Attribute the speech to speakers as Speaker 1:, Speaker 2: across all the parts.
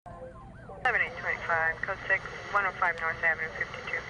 Speaker 1: 7825, code 6, 105 North Avenue, 52.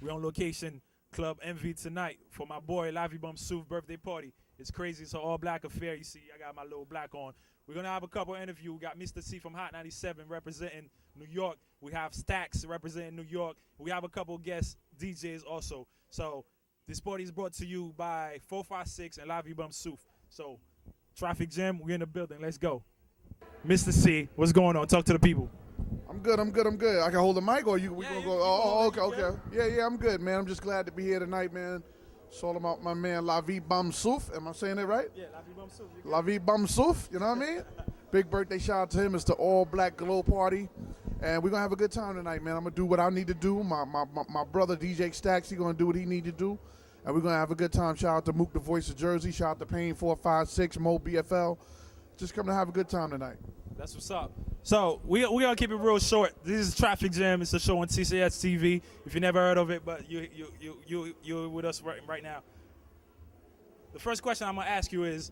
Speaker 2: We're on location, Club Envy tonight for my boy Lavi Bum Souf birthday party. It's crazy. It's an all black affair. You see, I got my little black on. We're going to have a couple interviews. We got Mr. C from Hot 97 representing New York. We have Stax representing New York. We have a couple guest DJs also. So this party is brought to you by 456 and Lavi Bum Souf. So Traffic Jam, we're in the building. Let's go. Mr. C, what's going on? Talk to the people.
Speaker 3: I'm good. I can hold the mic, or we gonna go? Okay. Yeah, I'm good, man. I'm just glad to be here tonight, man. It's all about my man Lavi Bum Souf. Am I saying it right?
Speaker 2: Yeah, Lavi Bum Souf.
Speaker 3: Lavi Bum Souf. You know what I mean? Big birthday shout out to him. It's the all black glow party, and we're gonna have a good time tonight, man. I'm gonna do what I need to do. My brother DJ Stax, he gonna do what he need to do, and we're gonna have a good time. Shout out to Mook, the voice of Jersey. Shout out to Payne 456, Mo BFL. Just come to have a good time tonight.
Speaker 2: That's what's up. So we gonna keep it real short. This is Traffic Jam. It's a show on TCS TV. If you never heard of it, but you're with us right now. The first question I'm gonna ask you is,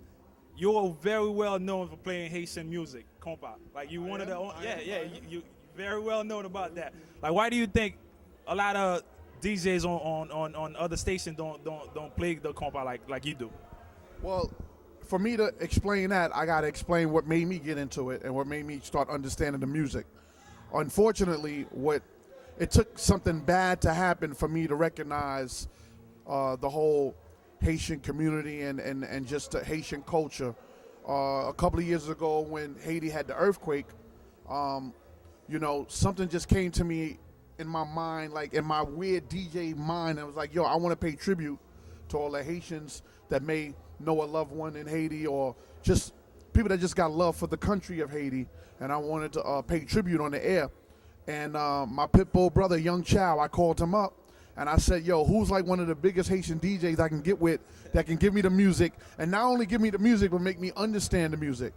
Speaker 2: you're very well known for playing Haitian music, compa. Like you one of the you very well known about that. Like why do you think a lot of DJs on other stations don't play the compa like you do?
Speaker 3: Well, for me to explain that, I got to explain what made me get into it and what made me start understanding the music. Unfortunately, it took something bad to happen for me to recognize the whole Haitian community and just the Haitian culture. A couple of years ago when Haiti had the earthquake, something just came to me in my mind, like in my weird DJ mind. I was like, I want to pay tribute to all the Haitians that may know a loved one in Haiti, or just people that just got love for the country of Haiti, and I wanted to pay tribute on the air. And my pit bull brother, Young Chow, I called him up, and I said, who's like one of the biggest Haitian DJs I can get with that can give me the music, and not only give me the music, but make me understand the music.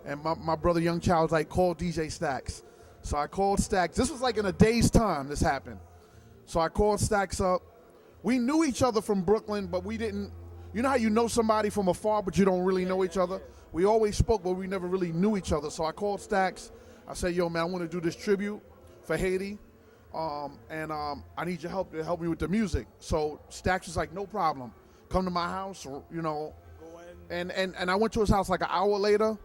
Speaker 3: And my brother, Young Chow, was like, call DJ Stax. So I called Stax. This was like in a day's time this happened. So I called Stax up. We knew each other from Brooklyn, but we didn't. You know how you know somebody from afar, but you don't really know each other? We always spoke, but we never really knew each other. So I called Stax. I said, man, I want to do this tribute for Haiti, and I need your help to help me with the music. So Stax was like, no problem. Come to my house, And I went to his house like an hour later.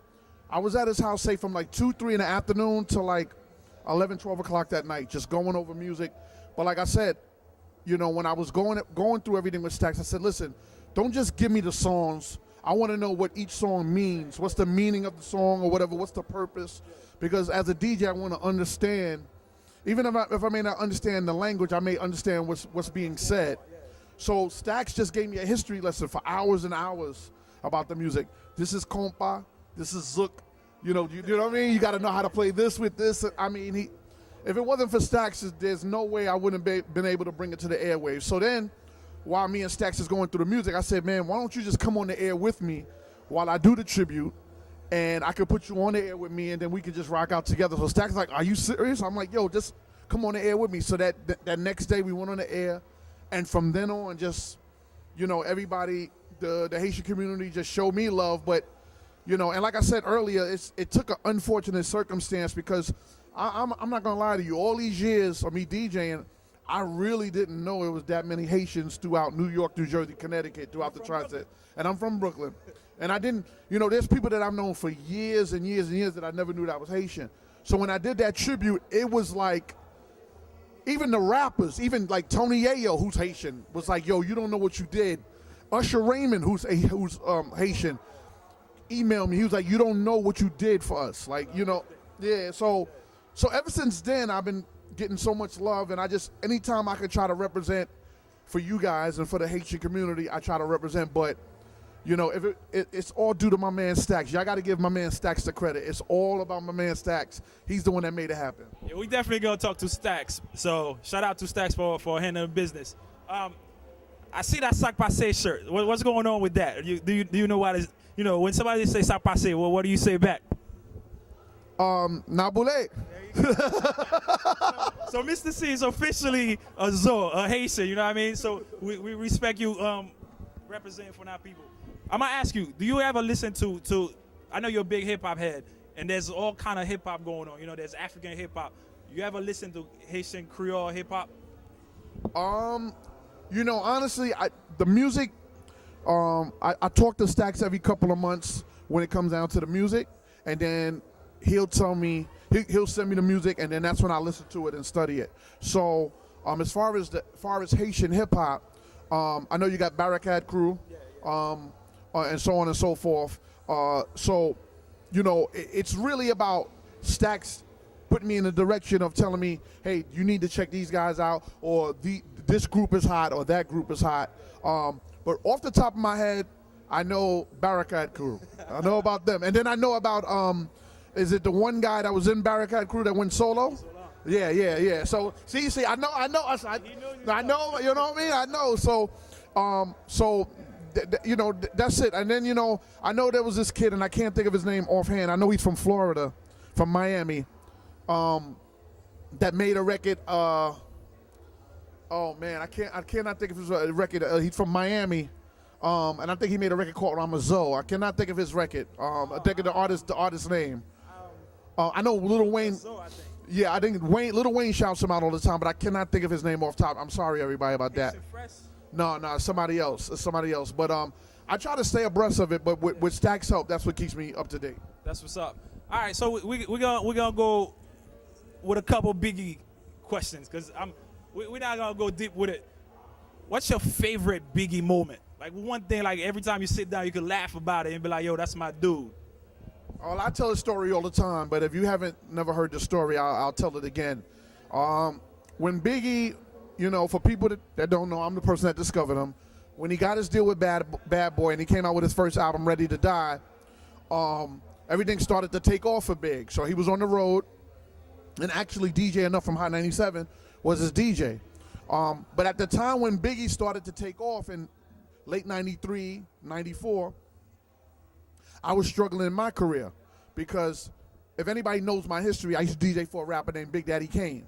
Speaker 3: I was at his house, say, from like 2, 3 in the afternoon to like 11, 12 o'clock that night, just going over music. But like I said, when I was going through everything with Stax, I said, listen, don't just give me the songs. I want to know what each song means. What's the meaning of the song or whatever? What's the purpose? Because as a DJ, I want to understand. Even if I may not understand the language, I may understand what's being said. So Stax just gave me a history lesson for hours and hours about the music. This is compa. This is zouk. You know what I mean? You got to know how to play this with this. I mean, if it wasn't for Stax, there's no way I wouldn't have been able to bring it to the airwaves. So then, while me and Stax is going through the music, I said, man, why don't you just come on the air with me while I do the tribute, and I could put you on the air with me, and then we could just rock out together. So Stax is like, are you serious? I'm like, just come on the air with me. So that next day we went on the air, and from then on, just, everybody, the Haitian community just showed me love. But, and like I said earlier, it took an unfortunate circumstance because I'm not going to lie to you. All these years of me DJing, I really didn't know it was that many Haitians throughout New York, New Jersey, Connecticut, throughout the tri-state. And I'm from Brooklyn. And I didn't, there's people that I've known for years and years and years that I never knew that was Haitian. So when I did that tribute, it was like even the rappers, even like Tony Yayo, who's Haitian, was like, yo, you don't know what you did. Usher Raymond, who's Haitian, emailed me. He was like, you don't know what you did for us. Like, you know, yeah. So ever since then, I've been getting so much love, and I just, anytime I can try to represent for you guys and for the Haitian community, I try to represent. But, you know, if it's all due to my man Stacks. Y'all got to give my man Stacks the credit. It's all about my man Stacks. He's the one that made it happen.
Speaker 2: Yeah, we definitely gonna talk to Stacks. So shout out to Stacks for handling business. I see that sac passe shirt. What's going on with that? Do you know what is? You know, when somebody say sac passe, well, what do you say back?
Speaker 3: Naboule.
Speaker 2: So Mr. C is officially a Haitian. You know what I mean? So we respect you representing for our people. I'm gonna ask you, do you ever listen to? I know you're a big hip hop head, and there's all kind of hip hop going on. You know, there's African hip hop. You ever listen to Haitian Creole hip hop?
Speaker 3: You know, honestly, the music. I talk to Stacks every couple of months when it comes down to the music, and then he'll tell me he'll send me the music, and then that's when I listen to it and study it. So as far as Haitian hip hop, I know you got Barricade Crew, and so on and so forth. So, you know, it's really about Stacks putting me in the direction of telling me, hey, you need to check these guys out, or this group is hot, or that group is hot. But off the top of my head, I know Barricade Crew. I know about them. And then I know about, is it the one guy that was in Barricade Crew that went solo? Yeah. So, see, I know, you know what I mean? I know. So, you know, that's it. And then, you know, I know there was this kid, and I can't think of his name offhand. I know he's from Florida, from Miami, that made a record. Oh man, I cannot think of his record. He's from Miami, and I think he made a record called Ramazo. I cannot think of his record. I think of the artist's name. I know Lil Wayne. Yeah, I think Lil Wayne shouts him out all the time, but I cannot think of his name off top. I'm sorry, everybody, about that. No, somebody else. It's somebody else. But I try to stay abreast of it. But with Stacks' help, that's what keeps me up to date.
Speaker 2: That's what's up. All right, so we're gonna go with a couple Biggie questions, because we're not gonna go deep with it. What's your favorite Biggie moment? Like one thing, like every time you sit down, you can laugh about it and be like, "Yo, that's my dude."
Speaker 3: Well, I tell a story all the time, but if you haven't never heard the story, I'll tell it again. When Biggie, you know, for people that don't know, I'm the person that discovered him. When he got his deal with Bad Boy and he came out with his first album, Ready to Die, everything started to take off for Big. So he was on the road, and actually DJ Enough from Hot 97 was his DJ. But at the time when Biggie started to take off in late 93, 94, I was struggling in my career because if anybody knows my history, I used to DJ for a rapper named Big Daddy Kane.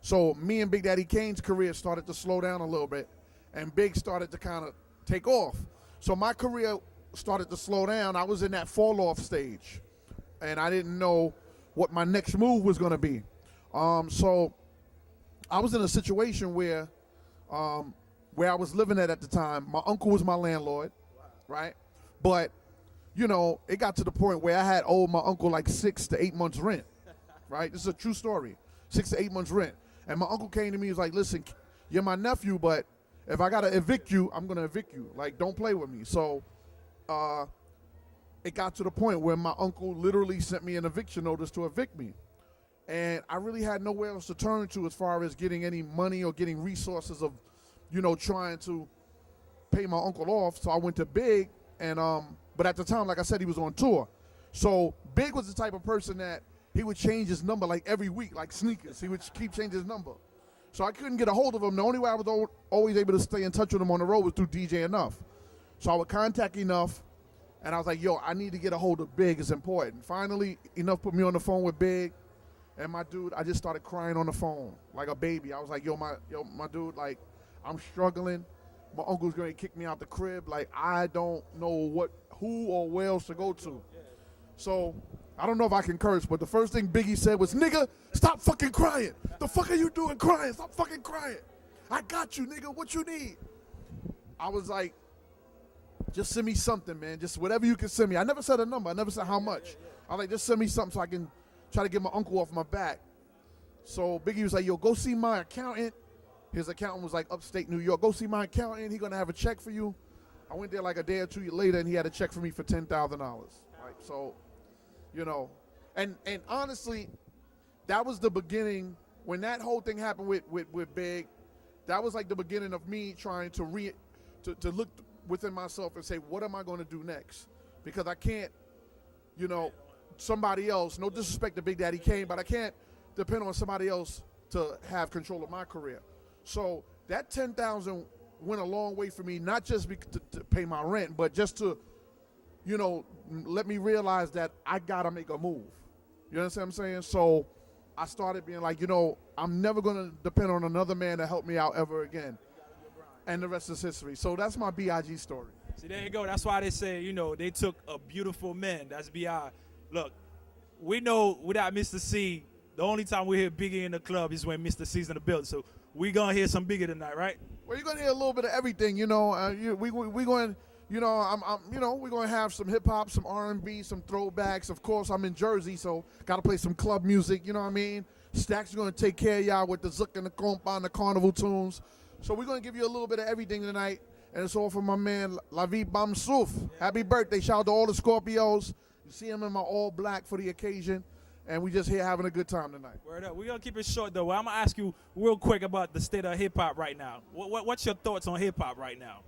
Speaker 3: So me and Big Daddy Kane's career started to slow down a little bit, and Big started to kind of take off. So my career started to slow down. I was in that fall-off stage, and I didn't know what my next move was going to be. So I was in a situation where I was living at the time. My uncle was my landlord, right? But, you know, it got to the point where I had owed my uncle like 6 to 8 months rent, right? This is a true story, 6 to 8 months rent. And my uncle came to me, he was like, listen, you're my nephew, but if I got to evict you, I'm going to evict you. Like, don't play with me. So it got to the point where my uncle literally sent me an eviction notice to evict me. And I really had nowhere else to turn to as far as getting any money or getting resources of, you know, trying to pay my uncle off. So I went to Big, and but at the time, like I said, he was on tour. So Big was the type of person that he would change his number like every week, like sneakers. He would keep changing his number. So I couldn't get a hold of him. The only way I was always able to stay in touch with him on the road was through DJ Enough. So I would contact Enough, and I was like, yo, I need to get a hold of Big. It's important. Finally, Enough put me on the phone with Big. And my dude, I just started crying on the phone like a baby. I was like, yo, my dude, like, I'm struggling. My uncle's going to kick me out the crib. Like, I don't know who or where else to go to. So I don't know if I can curse, but the first thing Biggie said was, nigga, stop fucking crying. The fuck are you doing crying? Stop fucking crying. I got you, nigga. What you need? I was like, just send me something, man. Just whatever you can send me. I never said a number. I never said how much. I was like, just send me something so I can try to get my uncle off my back. So Biggie was like, yo, go see my accountant. His accountant was like upstate New York. Go see my accountant. He gonna have a check for you. I went there like a day or two later, and he had a check for me for $10,000. Right? So, you know, and honestly, that was the beginning. When that whole thing happened with Big, that was like the beginning of me trying to look within myself and say, what am I going to do next? Because I can't, you know, somebody else, no disrespect to Big Daddy Kane, but I can't depend on somebody else to have control of my career. So that $10,000 went a long way for me, not just to pay my rent, but just to, you know, let me realize that I got to make a move. You understand what I'm saying? So I started being like, you know, I'm never going to depend on another man to help me out ever again. And the rest is history. So that's my B.I.G. story.
Speaker 2: See, there you go. That's why they say, you know, they took a beautiful man. That's B.I. Look, we know without Mr. C, the only time we hear Biggie in the club is when Mr. C's in the building. So we going to hear some Biggie tonight, right?
Speaker 3: Well, you're going to hear a little bit of everything, you know. We going, you know, you know, we're going to have some hip-hop, some R&B, some throwbacks. Of course, I'm in Jersey, so got to play some club music, you know what I mean? Stacks is going to take care of y'all with the Zook and the Compa and the Carnival tunes. So we're going to give you a little bit of everything tonight, and it's all for my man, La Vie Bam Souf. Happy birthday. Shout out to all the Scorpios. You see him in my all black for the occasion, and we just here having a good time tonight.
Speaker 2: Word up. We're going to keep it short, though. I'm going to ask you real quick about the state of hip-hop right now. What's your thoughts on hip-hop right now?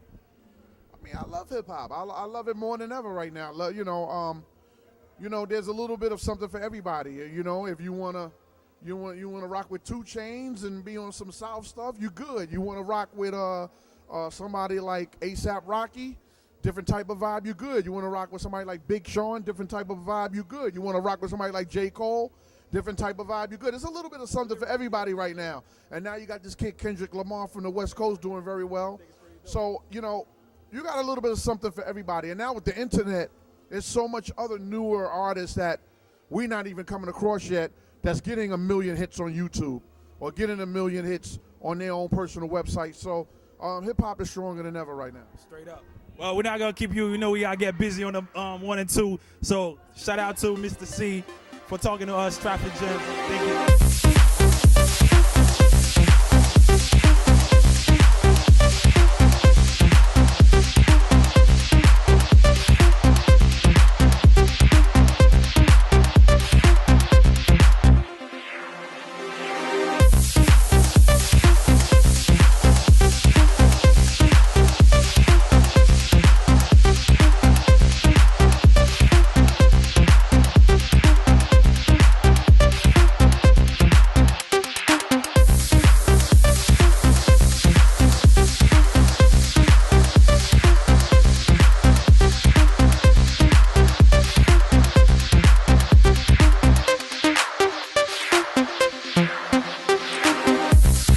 Speaker 3: I mean, I love hip-hop. I love it more than ever right now. You know, there's a little bit of something for everybody. You know, if you want to rock with 2 Chainz and be on some South stuff, you good. You want to rock with somebody like A$AP Rocky, different type of vibe, you good. You want to rock with somebody like Big Sean, different type of vibe, you good. You want to rock with somebody like J. Cole, different type of vibe, you good. There's a little bit of something for everybody right now. And now you got this kid Kendrick Lamar from the West Coast doing very well. So, you know, you got a little bit of something for everybody. And now with the internet, there's so much other newer artists that we're not even coming across yet that's getting 1 million hits on YouTube or getting 1 million hits on their own personal website. So hip-hop is stronger than ever right now.
Speaker 2: Straight up. Well, we're not going to keep you. You know we got to get busy on the 1 and 2. So shout out to Mr. C for talking to us, Traffic Jam. Thank you.